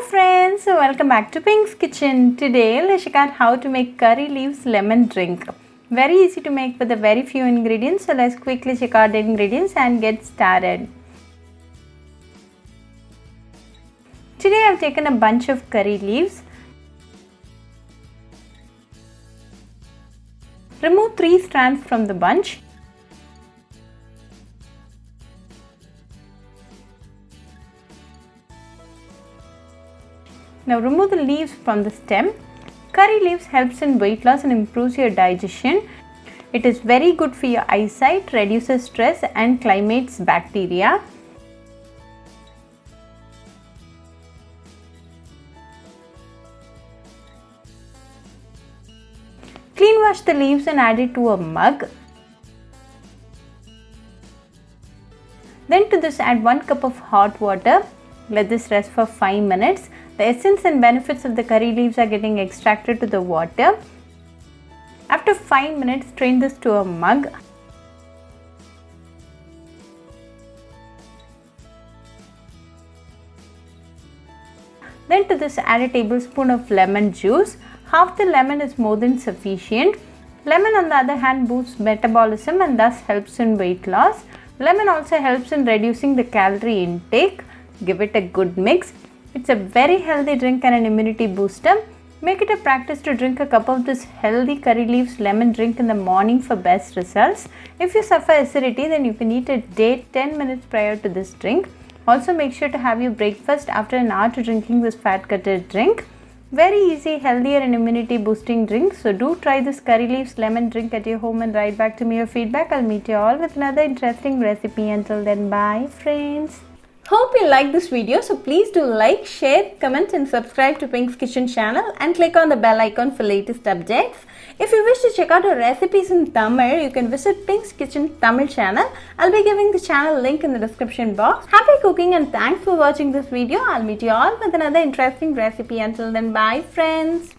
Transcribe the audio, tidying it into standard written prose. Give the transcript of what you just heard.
friends, welcome back to Pink's Kitchen. Today let's check out how to make curry leaves lemon drink. Very easy to make with a very few ingredients, so let's quickly check out the ingredients and get started. Today I've taken a bunch of curry leaves. Remove 3 strands from the bunch. Now remove the leaves from the stem. Curry leaves helps in weight loss and improves your digestion. It is very good for your eyesight, reduces stress and climates bacteria. Clean wash the leaves and add it to a mug. Then to this add 1 cup of hot water. Let this rest for 5 minutes. The essence and benefits of the curry leaves are getting extracted to the water. After 5 minutes, strain this to a mug. Then to this add a tablespoon of lemon juice. Half the lemon is more than sufficient. Lemon on the other hand boosts metabolism and thus helps in weight loss. Lemon also helps in reducing the calorie intake. Give it a good mix. It's a very healthy drink and an immunity booster. Make it a practice to drink a cup of this healthy curry leaves lemon drink in the morning for best results. If you suffer acidity, then you can eat a date 10 minutes prior to this drink. Also make sure to have your breakfast after an hour to drinking this fat cutter drink. Very easy, healthier and immunity boosting drink. So do try this curry leaves lemon drink at your home and write back to me your feedback. I'll meet you all with another interesting recipe. Until then, bye friends. Hope you like this video, so please do like, share, comment and subscribe to Pink's Kitchen channel and click on the bell icon for latest updates. If you wish to check out our recipes in Tamil, you can visit Pink's Kitchen Tamil channel. I'll be giving the channel link in the description box. Happy cooking and thanks for watching this video. I'll meet you all with another interesting recipe. Until then, bye friends.